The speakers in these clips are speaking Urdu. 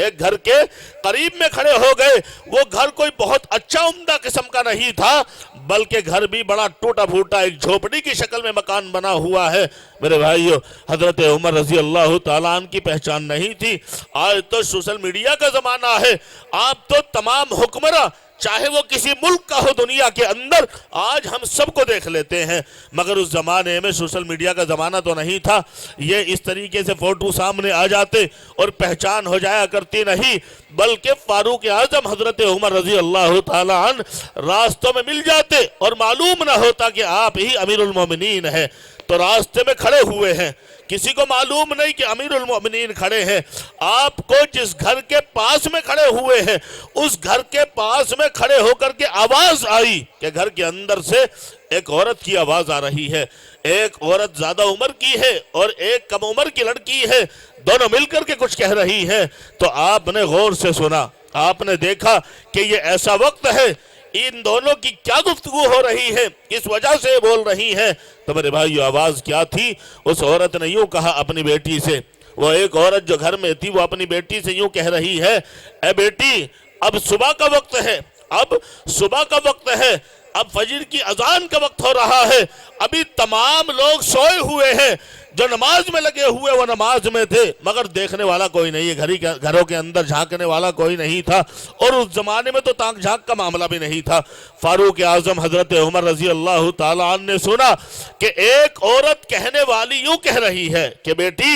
ایک گھر کے قریب میں کھڑے ہو گئے. وہ گھر کوئی بہت اچھا عمدہ قسم کا نہیں تھا بلکہ گھر بھی بڑا ٹوٹا پھوٹا ایک جھوپڑی کی شکل میں مکان بنا ہوا ہے. میرے بھائیو حضرت عمر رضی اللہ تعالیٰ عنہ کی پہچان نہیں تھی. آج تو سوشل میڈیا کا زمانہ ہے. آپ تو تمام حکمراں چاہے وہ کسی ملک کا ہو دنیا کے اندر آج ہم سب کو دیکھ لیتے ہیں. مگر اس زمانے میں سوشل میڈیا کا زمانہ تو نہیں تھا. یہ اس طریقے سے فوٹو سامنے آ جاتے اور پہچان ہو جایا کرتی نہیں بلکہ فاروق اعظم حضرت عمر رضی اللہ تعالیٰ عنہ راستوں میں مل جاتے اور معلوم نہ ہوتا کہ آپ ہی امیر المومنین ہیں. تو راستے میں کھڑے ہوئے ہیں, کسی کو معلوم نہیں کہ امیر المومنین کھڑے ہیں. آپ کو جس گھر کے پاس میں کھڑے ہوئے ہیں اس گھر کے پاس میں کھڑے ہو کر کے آواز آئی کہ گھر کے اندر سے ایک عورت کی آواز آ رہی ہے. ایک عورت زیادہ عمر کی ہے اور ایک کم عمر کی لڑکی ہے, دونوں مل کر کے کچھ کہہ رہی ہے. تو آپ نے غور سے سنا, آپ نے دیکھا کہ یہ ایسا وقت ہے, ان دونوں کی کیا گفتگو ہو رہی ہے, اس وجہ سے بول رہی ہے. تو میرے بھائیو آواز کیا تھی؟ اس عورت نے یوں کہا اپنی بیٹی سے, وہ ایک عورت جو گھر میں تھی وہ اپنی بیٹی سے یوں کہہ رہی ہے, اے بیٹی اب صبح کا وقت ہے, اب صبح کا وقت ہے, اب فجر کی اذان کا وقت ہو رہا ہے, ابھی تمام لوگ سوئے ہوئے ہیں, جو نماز میں لگے ہوئے وہ نماز میں تھے مگر دیکھنے والا کوئی نہیں ہے, گھروں کے اندر جھانکنے والا کوئی نہیں تھا. اور اس زمانے میں تو تانک جھانک کا معاملہ بھی نہیں تھا. فاروق اعظم حضرت عمر رضی اللہ تعالیٰ عنہ نے سنا کہ ایک عورت کہنے والی یوں کہہ رہی ہے کہ بیٹی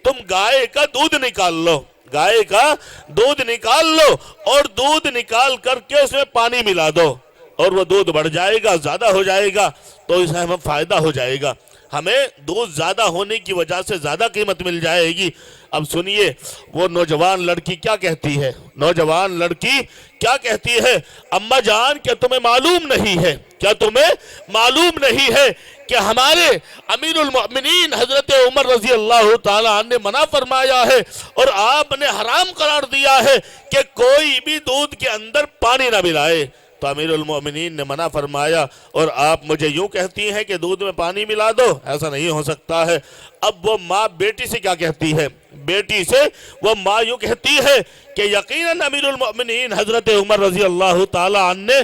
تم گائے کا دودھ نکال لو, گائے کا دودھ نکال لو اور دودھ نکال کر کے اس میں پانی ملا دو اور وہ دودھ بڑھ جائے گا, زیادہ ہو جائے گا تو اس میں ہمیں فائدہ ہو جائے گا, ہمیں دودھ زیادہ ہونے کی وجہ سے زیادہ قیمت مل جائے گی. اب سنیے وہ نوجوان لڑکی کیا کہتی ہے, نوجوان لڑکی کیا کہتی ہے, اماں جان کیا تمہیں معلوم نہیں ہے, کیا تمہیں معلوم نہیں ہے کہ ہمارے امیر المؤمنین حضرت عمر رضی اللہ تعالیٰ عنہ نے منع فرمایا ہے اور آپ نے حرام قرار دیا ہے کہ کوئی بھی دودھ کے اندر پانی نہ ملائے. تو امیر المؤمنین نے منع فرمایا اور آپ مجھے یوں کہتی ہیں کہ دودھ میں پانی ملا دو, ایسا نہیں ہو سکتا ہے. اب وہ ماں بیٹی سے کیا کہتی ہے, بیٹی سے وہ ماں یوں کہتی ہے کہ یقیناً امیر المؤمنین حضرت عمر رضی اللہ تعالیٰ عنہ نے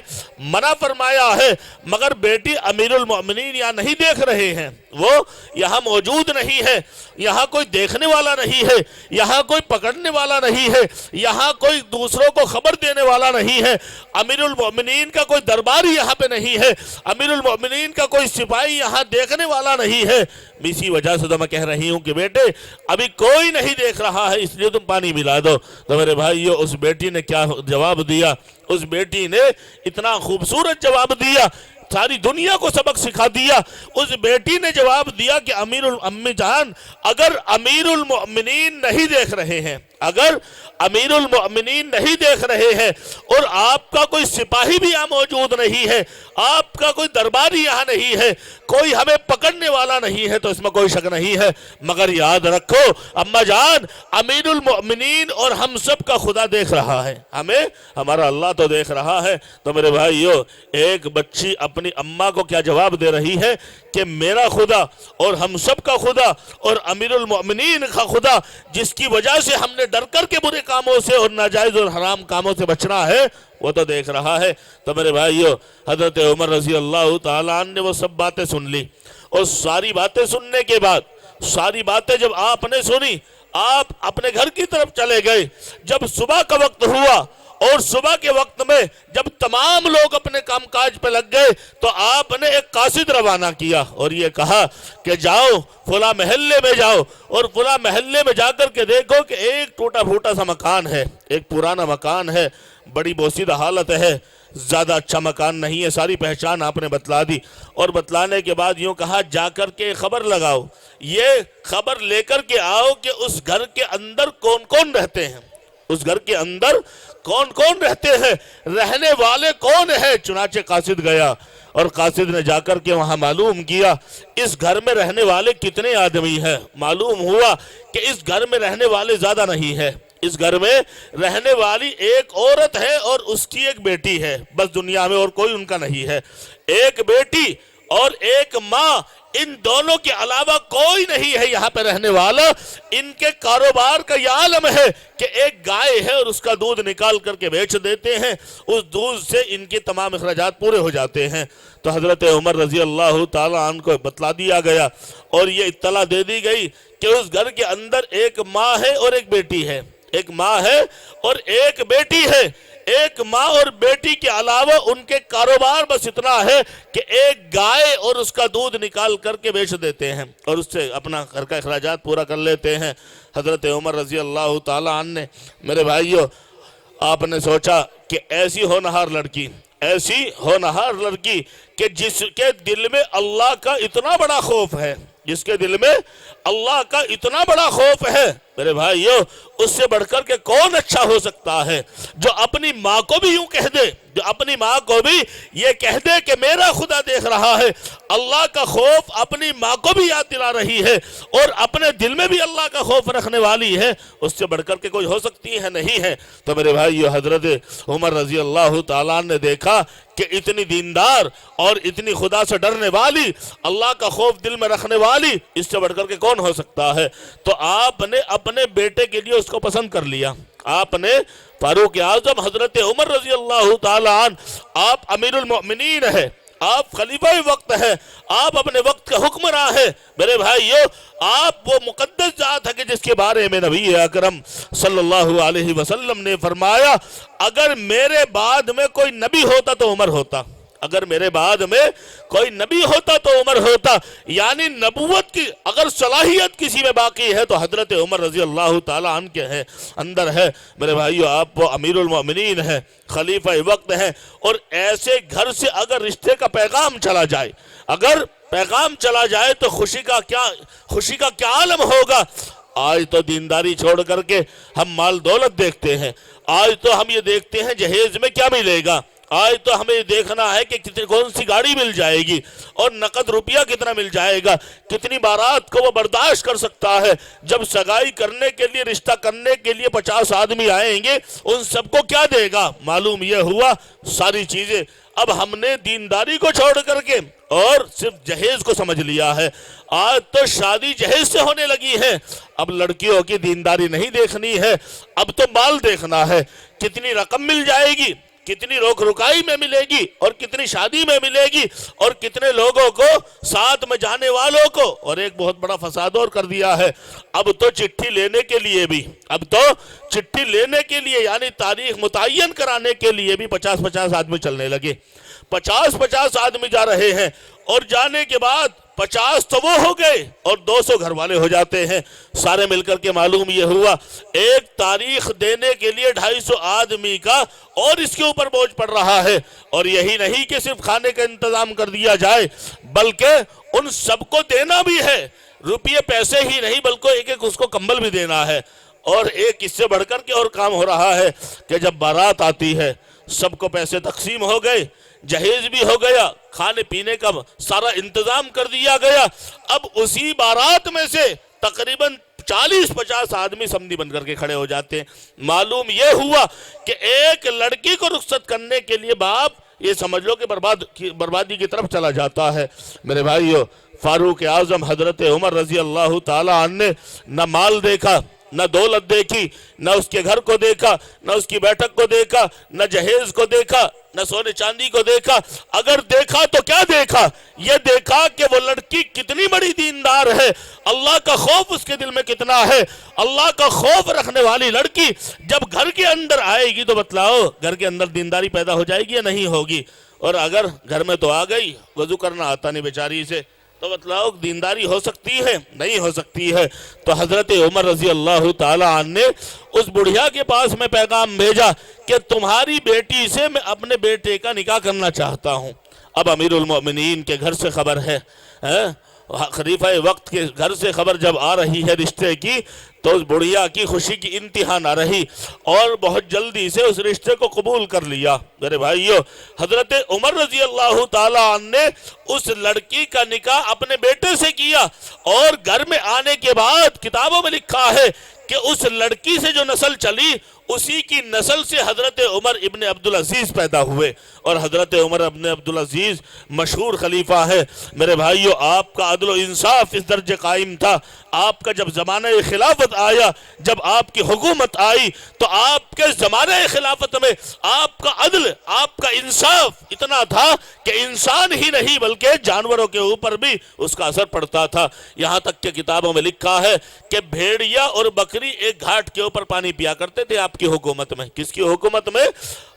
منع فرمایا ہے مگر بیٹی امیر المؤمنین یہاں نہیں دیکھ رہے ہیں, وہ یہاں موجود نہیں ہے, یہاں کوئی دیکھنے والا نہیں ہے, یہاں کوئی پکڑنے والا نہیں ہے, یہاں کوئی دوسروں کو خبر دینے والا نہیں ہے, امیر المؤمنین کا کوئی درباری یہاں پہ نہیں ہے, امیر المؤمنین کا کوئی سپاہی یہاں دیکھنے والا نہیں ہے. اسی وجہ سے تو میں کہہ رہی ہوں کہ بیٹے ابھی کوئی نہیں دیکھ رہا ہے اس لیے تم پانی ملا دو. تو میرے بھائیو اس بیٹی نے کیا جواب دیا, اس بیٹی نے اتنا خوبصورت جواب دیا, ساری دنیا کو سبق سکھا دیا. اس بیٹی نے جواب دیا کہ امی جان اگر امیر المؤمنین نہیں دیکھ رہے ہیں, اگر امیر المؤمنین نہیں دیکھ رہے ہیں اور آپ کا کوئی سپاہی بھی یہاں موجود نہیں ہے, آپ کا کوئی درباری یہاں نہیں ہے, کوئی ہمیں پکڑنے والا نہیں ہے تو اس میں کوئی شک نہیں ہے, مگر یاد رکھو اماں جان امیر المؤمنین اور ہم سب کا خدا دیکھ رہا ہے, ہمیں ہمارا اللہ تو دیکھ رہا ہے. تو میرے بھائیو ایک بچی اپنی اماں کو کیا جواب دے رہی ہے کہ میرا خدا اور ہم سب کا خدا اور امیر المؤمنین کا خدا جس کی وجہ سے ہم نے ڈر کر کے برے کاموں سے اور ناجائز اور حرام کاموں سے بچنا ہے وہ تو دیکھ رہا ہے. تو میرے بھائیو حضرت عمر رضی اللہ تعالیٰ عنہ نے وہ سب باتیں سن لی اور ساری باتیں سننے کے بعد, ساری باتیں جب آپ نے سنی آپ اپنے گھر کی طرف چلے گئے. جب صبح کا وقت ہوا اور صبح کے وقت میں جب تمام لوگ اپنے کام کاج پہ لگ گئے تو آپ نے ایک قاصد روانہ کیا اور یہ کہا کہ جاؤ فلاں محلے میں جاؤ اور فلاں محلے میں جا کر کے دیکھو کہ ایک ٹوٹا پھوٹا سا مکان ہے, ایک پرانا مکان ہے, بڑی بوسیدہ حالت ہے, زیادہ اچھا مکان نہیں ہے. ساری پہچان آپ نے بتلا دی اور بتلانے کے بعد یوں کہا جا کر کے خبر لگاؤ, یہ خبر لے کر کے آؤ کہ اس گھر کے اندر کون کون رہتے ہیں, اس گھر کے اندر کون کون رہتے ہیں, رہنے والے کون ہیں. چنانچہ قاصد گیا اور قاصد نے جا کر کے وہاں معلوم کیا اس گھر میں رہنے والے کتنے آدمی ہیں. معلوم ہوا کہ اس گھر میں رہنے والے زیادہ نہیں ہے, اس گھر میں رہنے والی ایک عورت ہے اور اس کی ایک بیٹی ہے, بس دنیا میں اور کوئی ان کا نہیں ہے. ایک بیٹی اور ایک ماں، ان دونوں کے علاوہ کوئی نہیں ہے یہاں پہ رہنے والا۔ ان کے کاروبار کا یہ عالم ہے کہ ایک گائے ہے اور اس کا دودھ نکال کر کے بیچ دیتے ہیں، اس دودھ سے ان کے تمام اخراجات پورے ہو جاتے ہیں۔ تو حضرت عمر رضی اللہ تعالیٰ عنہ کو بتلا دیا گیا اور یہ اطلاع دے دی گئی کہ اس گھر کے اندر ایک ماں ہے اور ایک بیٹی ہے، ایک ماں ہے اور ایک بیٹی ہے۔ ایک ماں اور بیٹی کے علاوہ ان کے کاروبار بس اتنا ہے کہ ایک گائے اور اس کا دودھ نکال کر کے بیچ دیتے ہیں اور اس سے اپنا گھر کا اخراجات پورا کر لیتے ہیں۔ حضرت عمر رضی اللہ تعالیٰ عنہ نے، میرے بھائیو، آپ نے سوچا کہ ایسی ہونہار لڑکی، ایسی ہونہار لڑکی کہ جس کے دل میں اللہ کا اتنا بڑا خوف ہے، جس کے دل میں اللہ کا اتنا بڑا خوف ہے، میرے بھائیو، اس سے بڑھ کر کے کون اچھا ہو سکتا ہے، جو اپنی ماں کو بھی یوں کہہ دے، جو اپنی ماں کو بھی یہ کہہ دے کہ میرا خدا دیکھ رہا ہے، اللہ کا خوف اپنی ماں کو بھی یاد دلا رہی ہے اور اپنے دل میں بھی اللہ کا خوف رکھنے والی ہے، اس سے بڑھ کر کے کوئی ہو سکتی ہے؟ نہیں ہے۔ تو میرے بھائیو، حضرت عمر رضی اللہ تعالیٰ نے دیکھا کہ اتنی دیندار اور اتنی خدا سے ڈرنے والی، اللہ کا خوف دل میں رکھنے والی، اس سے بڑھ کر کے کون ہو سکتا ہے؟ تو آپ نے اپنے بیٹے کے لیے اس کو پسند کر لیا۔ آپ نے فاروق اعظم حضرت عمر رضی اللہ تعالیٰ عنہ، آپ امیر المؤمنین ہے، آپ خلیفہ وقت ہے، آپ اپنے وقت کا حکمراں ہے، میرے بھائیو، آپ وہ مقدس ذات ہے کہ جس کے بارے میں نبی اکرم صلی اللہ علیہ وسلم نے فرمایا، اگر میرے بعد میں کوئی نبی ہوتا تو عمر ہوتا، اگر میرے بعد میں کوئی نبی ہوتا تو عمر ہوتا، یعنی نبوت کی اگر صلاحیت کسی میں باقی ہے تو حضرت عمر رضی اللہ تعالیٰ عنہ کے اندر ہے۔ میرے بھائیو، آپ وہ امیر المؤمنین ہیں، خلیفہ وقت ہیں، اور ایسے گھر سے اگر رشتے کا پیغام چلا جائے، اگر پیغام چلا جائے تو خوشی کا کیا عالم ہوگا۔ آج تو دینداری چھوڑ کر کے ہم مال دولت دیکھتے ہیں، آج تو ہم یہ دیکھتے ہیں جہیز میں کیا ملے گا، آج تو ہمیں دیکھنا ہے کہ کون سی گاڑی مل جائے گی اور نقد روپیہ کتنا مل جائے گا، کتنی بارات کو وہ برداشت کر سکتا ہے۔ جب سگائی کرنے کے لیے، رشتہ کرنے کے لیے 50 آدمی آئیں گے، ان سب کو کیا دے گا؟ معلوم یہ ہوا ساری چیزیں۔ اب ہم نے دینداری کو چھوڑ کر کے اور صرف جہیز کو سمجھ لیا ہے۔ آج تو شادی جہیز سے ہونے لگی ہے، اب لڑکیوں کی دینداری نہیں دیکھنی ہے، اب تو مال دیکھنا ہے، کتنی رقم مل جائے گی، کتنی روک رکائی میں ملے گی اور کتنی شادی میں ملے گی اور کتنے لوگوں کو، ساتھ میں جانے والوں کو۔ اور ایک بہت بڑا فساد اور کر دیا ہے، اب تو چٹھی لینے کے لیے بھی، یعنی تاریخ متعین کرانے کے لیے بھی 50 آدمی چلنے لگے، 50 آدمی جا رہے ہیں، اور جانے کے بعد 50 تو وہ ہو گئے اور 200 گھر والے ہو جاتے ہیں، سارے مل کر کے معلوم یہ ہوا ایک تاریخ دینے کے لیے 250 آدمی کا اور اس کے اوپر بوجھ پڑ رہا ہے۔ اور یہی نہیں کہ صرف کھانے کا انتظام کر دیا جائے، بلکہ ان سب کو دینا بھی ہے، روپیے پیسے ہی نہیں بلکہ ایک اس کو کمبل بھی دینا ہے۔ اور ایک اس سے بڑھ کر کے اور کام ہو رہا ہے کہ جب بارات آتی ہے، سب کو پیسے تقسیم ہو گئے، جہیز بھی ہو گیا، کھانے پینے کا سارا انتظام کر دیا گیا، اب اسی بارات میں سے تقریباً 40-50 آدمی سمندی بن کر کے کھڑے ہو جاتے ہیں۔ معلوم یہ ہوا کہ ایک لڑکی کو رخصت کرنے کے لیے باپ یہ سمجھ لو کہ بربادی کی طرف چلا جاتا ہے۔ میرے بھائیو، فاروق اعظم حضرت عمر رضی اللہ تعالیٰ عنہ نے نہ مال دیکھا، نہ دولت دیکھی، نہ اس کے گھر کو دیکھا، نہ اس کی بیٹھک کو دیکھا، نہ جہیز کو دیکھا، نہ سونے چاندی کو دیکھا۔ اگر دیکھا تو کیا دیکھا؟ یہ دیکھا کہ وہ لڑکی کتنی بڑی دیندار ہے، اللہ کا خوف اس کے دل میں کتنا ہے۔ اللہ کا خوف رکھنے والی لڑکی جب گھر کے اندر آئے گی تو بتلاؤ گھر کے اندر دینداری پیدا ہو جائے گی یا نہیں ہوگی؟ اور اگر گھر میں تو آ گئی، وضو کرنا آتا نہیں بیچاری سے، تو بتلاؤ دینداری ہو سکتی ہے؟ نہیں ہو سکتی ہے۔ تو حضرت عمر رضی اللہ تعالیٰ عنہ نے اس بڑھیا کے پاس میں پیغام بھیجا کہ تمہاری بیٹی سے میں اپنے بیٹے کا نکاح کرنا چاہتا ہوں۔ اب امیر المؤمنین کے گھر سے خبر ہے، خلیفہ وقت کے گھر سے خبر جب آ رہی ہے رشتے کی، تو اس بڑھیا کی خوشی کی انتہا نہ رہی اور بہت جلدی سے اس رشتے کو قبول کر لیا۔ میرے بھائیو، حضرت عمر رضی اللہ تعالیٰ عنہ نے اس لڑکی کا نکاح اپنے بیٹے سے کیا، اور گھر میں آنے کے بعد کتابوں میں لکھا ہے کہ اس لڑکی سے جو نسل چلی اسی کی نسل سے حضرت عمر ابن عبدالعزیز پیدا ہوئے، اور حضرت عمر ابن عبدالعزیز مشہور خلیفہ ہے۔ میرے بھائیو، آپ کا عدل و انصاف اس درجے قائم تھا، آپ کا جب زمانہ خلافت آیا، جب آپ کی حکومت آئی، تو آپ کے زمانہ خلافت میں آپ کا عدل، آپ کا انصاف اتنا تھا کہ انسان ہی نہیں بلکہ جانوروں کے اوپر بھی اس کا اثر پڑتا تھا۔ یہاں تک کہ کتابوں میں لکھا ہے کہ بھیڑیا اور بکری ایک گھاٹ کے اوپر پانی پیا کرتے تھے آپ کی حکومت میں۔ کس کی حکومت میں؟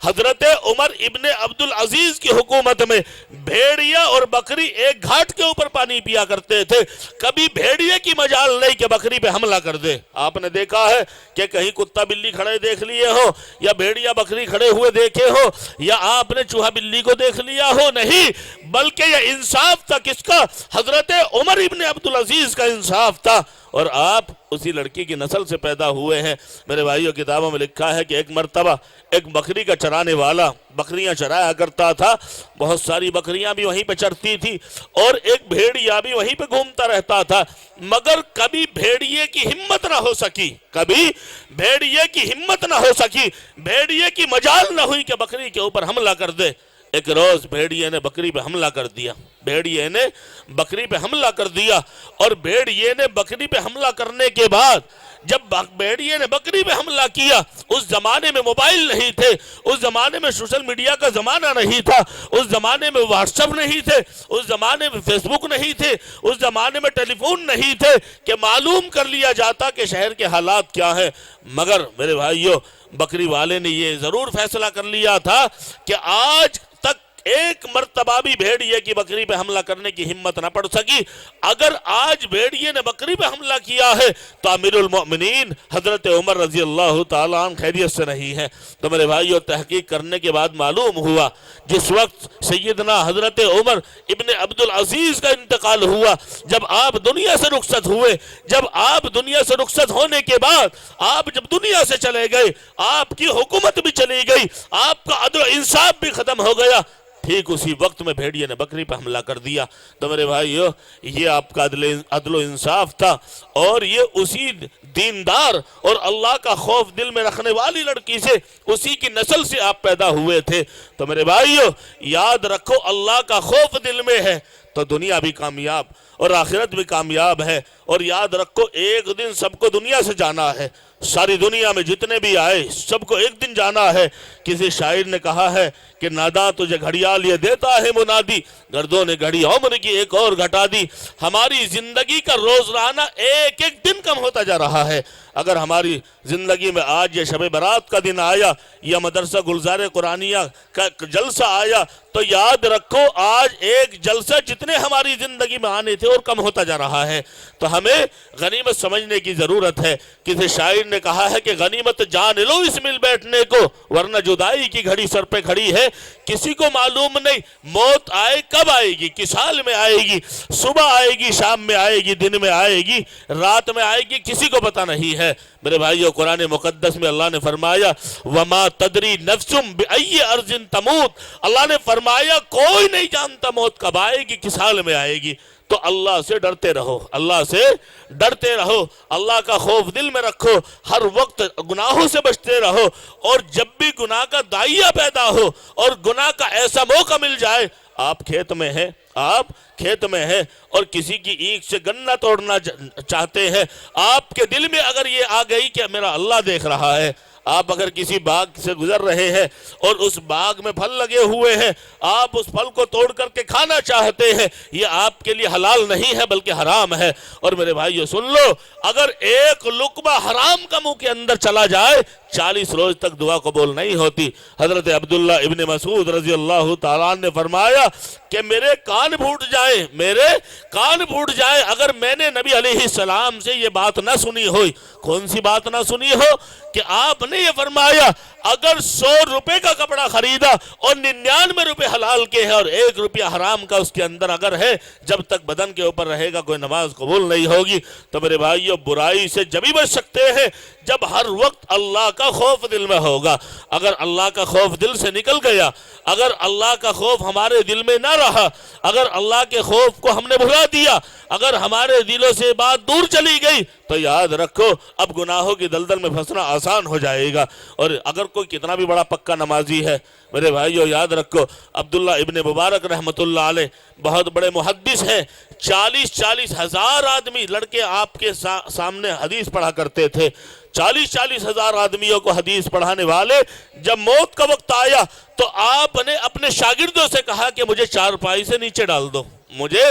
حضرت عمر ابن عبدالعزیز کی حکومت میں بھیڑیا اور بکری ایک گھاٹ کے اوپر پانی پیا کرتے تھے۔ کبھی بھیڑیا کی مجال نہیں کہ بکری پہ حملہ کر دے۔ آپ نے دیکھا ہے کہ کہیں کتا بلی کھڑے دیکھ لیے ہو، یا بھیڑیا بکری کھڑے ہوئے دیکھے ہو، یا آپ نے چوہا بلی کو دیکھ لیا ہو؟ نہیں، بلکہ یہ انصاف تھا کس کا؟ حضرت عمر ابن عبدالعزیز کا انصاف تھا، اور آپ اسی لڑکی کی نسل سے پیدا ہوئے ہیں۔ میرے بھائیوں، کتابوں میں لکھا ہے کہ ایک مرتبہ ایک بکری کا چرانے والا بکریاں چرایا کرتا تھا، بہت ساری بکریاں بھی وہیں پہ چرتی تھی، اور ایک بھیڑیا بھی وہیں پہ گھومتا رہتا تھا، مگر کبھی بھیڑیے کی ہمت نہ ہو سکی، کبھی بھیڑیے کی ہمت نہ ہو سکی، بھیڑیے کی مجال نہ ہوئی کہ بکری کے اوپر حملہ کر دے۔ ایک روز بھیڑیے نے بکری پہ حملہ کر دیا، بھیڑیے نے بکری پہ حملہ کر دیا، اور بھیڑیے نے بکری پہ حملہ کرنے کے بعد جب بھیڑیے نے بکری پہ حملہ کیا، اس زمانے میں موبائل نہیں تھے، اس زمانے میں سوشل میڈیا کا زمانہ نہیں تھا، اس زمانے میں واٹس ایپ نہیں تھے، اس زمانے میں فیس بک نہیں تھے، اس زمانے میں ٹیلی فون نہیں تھے کہ معلوم کر لیا جاتا کہ شہر کے حالات کیا ہیں۔ مگر میرے بھائیو، بکری والے نے یہ ضرور فیصلہ کر لیا تھا کہ آج تک ایک مرتبہ بھی بھیڑیے کی بکری پہ حملہ کرنے کی ہمت نہ پڑ سکی۔ اگر آج بھیڑیے نے بکری پہ حملہ کیا ہے تو امیر المؤمنین حضرت عمر رضی اللہ تعالیٰ عنہ خیریت سے نہیں ہے۔ تو میرے بھائیو، تحقیق کرنے کے بعد معلوم ہوا جس وقت سیدنا حضرت عمر ابن عبدالعزیز کا انتقال ہوا، جب آپ دنیا سے رخصت ہوئے، جب آپ دنیا سے رخصت ہونے کے بعد آپ جب دنیا سے چلے گئے، آپ کی حکومت بھی چلی گئی، آپ کا عدل و انصاف بھی ختم ہو گیا، ٹھیک اسی وقت میں بھیڑیے نے بکری پہ حملہ کر دیا۔ تو میرے بھائیو، یہ آپ کا عدل و انصاف تھا، اور یہ اسی دیندار اور اللہ کا خوف دل میں رکھنے والی لڑکی سے، اسی کی نسل سے آپ پیدا ہوئے تھے۔ تو میرے بھائیو، یاد رکھو، اللہ کا خوف دل میں ہے تو دنیا بھی کامیاب اور آخرت بھی کامیاب ہے۔ اور یاد رکھو، ایک دن سب کو دنیا سے جانا ہے، ساری دنیا میں جتنے بھی آئے سب کو ایک دن جانا ہے۔ کسی شاعر نے کہا ہے کہ نادا تجھے گھڑیال یہ دیتا ہے منادی، گردوں نے گھڑی عمر کی ایک اور گھٹا دی۔ ہماری زندگی کا روزانہ ایک ایک دن کم ہوتا جا رہا ہے۔ اگر ہماری زندگی میں آج یہ شب برات کا دن آیا، یا مدرسہ گلزار قرآنیہ کا جلسہ آیا، تو یاد رکھو آج ایک جلسہ جتنے ہماری زندگی میں آنے تھے اور کم ہوتا جا رہا ہے۔ تو ہمیں غنیمت سمجھنے کی ضرورت ہے۔ کسی شاعر نے کہا ہے کہ غنیمت جان لو اس مل بیٹھنے کو، ورنہ جدائی کی گھڑی سر پہ کھڑی ہے۔ کسی کو معلوم نہیں موت آئے کب آئے گی، کس حال میں آئے گی، صبح آئے گی، شام میں آئے گی، دن میں آئے گی، رات میں آئے گی، کسی کو پتہ نہیں ہے۔ میرے بھائیو، قرآن مقدس میں اللہ نے فرمایا وَمَا تَدْرِي نَفْسٌ بِأَيِّ أَرْضٍ تَمُوتُ، اللہ نے فرمایا کوئی نہیں جانتا موت کب آئے گی، کس حال میں آئے گی۔ تو اللہ سے ڈرتے رہو، اللہ سے ڈرتے رہو، اللہ کا خوف دل میں رکھو، ہر وقت گناہوں سے بچتے رہو، اور جب بھی گناہ کا داعیہ پیدا ہو اور گناہ کا ایسا موقع مل جائے، آپ کھیت میں ہیں، آپ کھیت میں ہیں اور کسی کی اینٹ سے گنا توڑنا چاہتے ہیں، آپ کے دل میں اگر یہ آ گئی کہ میرا اللہ دیکھ رہا ہے، آپ اگر کسی باغ سے گزر رہے ہیں اور اس باغ میں پھل لگے ہوئے ہیں، آپ اس پھل کو توڑ کر کے کھانا چاہتے ہیں، یہ آپ کے لیے حلال نہیں ہے بلکہ حرام ہے۔ اور میرے بھائیو سن لو، اگر ایک لقمہ حرام کا منہ کے اندر چلا جائے 40 روز تک دعا قبول نہیں ہوتی۔ حضرت عبداللہ ابن مسعود رضی اللہ تعالیٰ نے فرمایا کہ میرے کان پھوٹ جائیں، میرے کان پھوٹ جائیں اگر میں نے نبی علیہ السلام سے یہ بات نہ سنی ہوئی۔ کون سی بات نہ سنی ہو؟ کہ آپ نے یہ فرمایا اگر 100 روپے کا کپڑا خریدا اور 99 روپے حلال کے ہیں اور 1 روپیہ حرام کا اس کے اندر اگر ہے، جب تک بدن کے اوپر رہے گا کوئی نماز قبول نہیں ہوگی۔ تو میرے بھائیو، برائی سے جب ہی بچ سکتے ہیں جب ہر وقت اللہ کا خوف دل میں ہوگا۔ اگر اللہ کا خوف دل سے نکل گیا، اگر اللہ کا خوف ہمارے دل میں نہ رہا، اگر اللہ کے خوف کو ہم نے بھلا دیا، اگر ہمارے دلوں سے بات دور چلی گئی، تو یاد رکھو اب گناہوں کی دلدل میں پھنسنا آسان ہو جائے گا۔ اور اگر کوئی کتنا بھی بڑا پکا نمازی ہے میرے بھائیو، یاد رکھو عبداللہ ابن مبارک رحمت اللہ علیہ بہت بڑے محدث ہیں، 40 ہزار آدمی لڑکے آپ کے سامنے حدیث پڑھا کرتے تھے۔ 40 ہزار آدمیوں کو حدیث پڑھانے والے جب موت کا وقت آیا تو آپ نے اپنے شاگردوں سے کہا کہ مجھے چارپائی سے نیچے ڈال دو، مجھے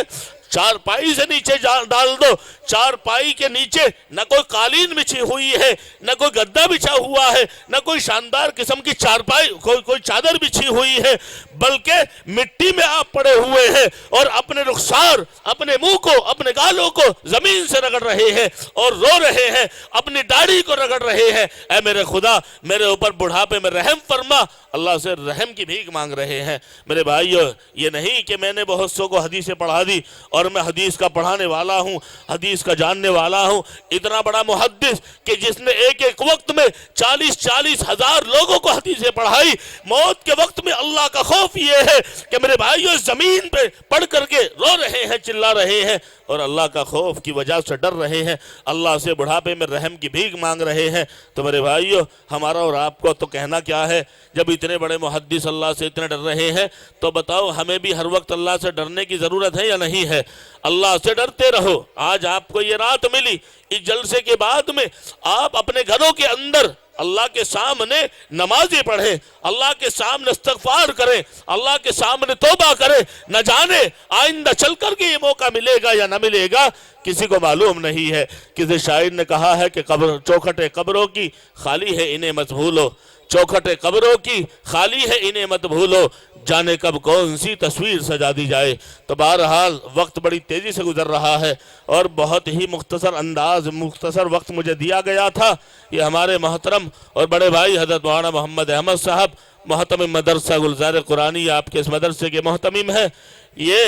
چارپائی سے نیچے ڈال دو۔ چارپائی کے نیچے نہ کوئی قالین بچھی ہوئی ہے، نہ کوئی گدا بچھا ہوا ہے، نہ کوئی شاندار قسم کی چارپائی کوئی چادر بچھی ہوئی ہے، بلکہ مٹی میں آپ پڑے ہوئے ہیں اور اپنے رخسار، اپنے منہ کو، اپنے گالوں کو زمین سے رگڑ رہے ہیں اور رو رہے ہیں، اپنی داڑھی کو رگڑ رہے ہیں۔ اے میرے خدا میرے اوپر بڑھاپے میں رحم فرما، اللہ سے رحم کی بھیک مانگ رہے ہیں۔ میرے بھائیو، یہ نہیں کہ میں نے بہت سو کو حدیثیں پڑھا دی اور میں حدیث کا پڑھانے والا ہوں، حدیث کا جاننے والا ہوں۔ اتنا بڑا محدث کہ جس نے ایک ایک وقت میں 40 ہزار لوگوں کو حدیثیں پڑھائی، موت کے وقت میں اللہ کا خوف یہ ہے کہ میرے بھائیو زمین پہ پڑھ کر کے رو رہے ہیں، چلا رہے ہیں اور اللہ کا خوف کی وجہ سے ڈر رہے ہیں، اللہ سے بڑھاپے میں رحم کی بھیک مانگ رہے ہیں۔ تو میرے بھائیو، ہمارا اور آپ کو تو کہنا کیا ہے، جب اتنے بڑے محدث اللہ سے اتنے ڈر رہے ہیں تو بتاؤ ہمیں بھی ہر وقت اللہ سے ڈرنے کی ضرورت ہے یا نہیں ہے؟ اللہ سے ڈرتے رہو۔ آج آپ کو یہ رات ملی، اس جلسے کے بعد میں آپ اپنے گھروں کے اندر اللہ کے سامنے نمازیں پڑھیں، اللہ کے سامنے استغفار کریں، اللہ کے سامنے توبہ کریں۔ نہ جانے آئندہ چل کر کے یہ موقع ملے گا یا نہ ملے گا، کسی کو معلوم نہیں ہے۔ کسی شاعر نے کہا ہے کہ چوکھٹے قبروں کی خالی ہے انہیں مت بھولو، چوکھٹے قبروں کی خالی ہے انہیں مت بھولو، جانے کب کون سی تصویر سجا دی جائے۔ تو بہرحال وقت بڑی تیزی سے گزر رہا ہے اور بہت ہی مختصر وقت مجھے دیا گیا تھا۔ یہ ہمارے محترم اور بڑے بھائی حضرت مولانا محمد احمد صاحب محتمم مدرسہ گلزار قرآنی، آپ کے اس مدرسے کے محتمم ہیں، یہ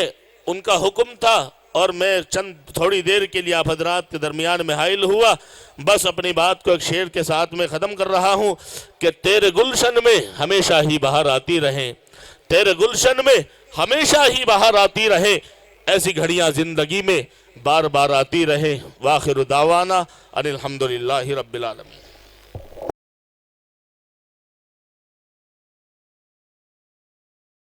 ان کا حکم تھا اور میں چند تھوڑی دیر کے لیے آپ حضرات کے درمیان میں حائل ہوا۔ بس اپنی بات کو ایک شعر کے ساتھ میں ختم کر رہا ہوں کہ تیرے گلشن میں ہمیشہ ہی بہار آتی رہے، تیرے گلشن میں ہمیشہ ہی بہار آتی رہے، ایسی گھڑیاں زندگی میں بار بار آتی رہے۔ وآخر دعوانا ان الحمدللہ رب العالمین۔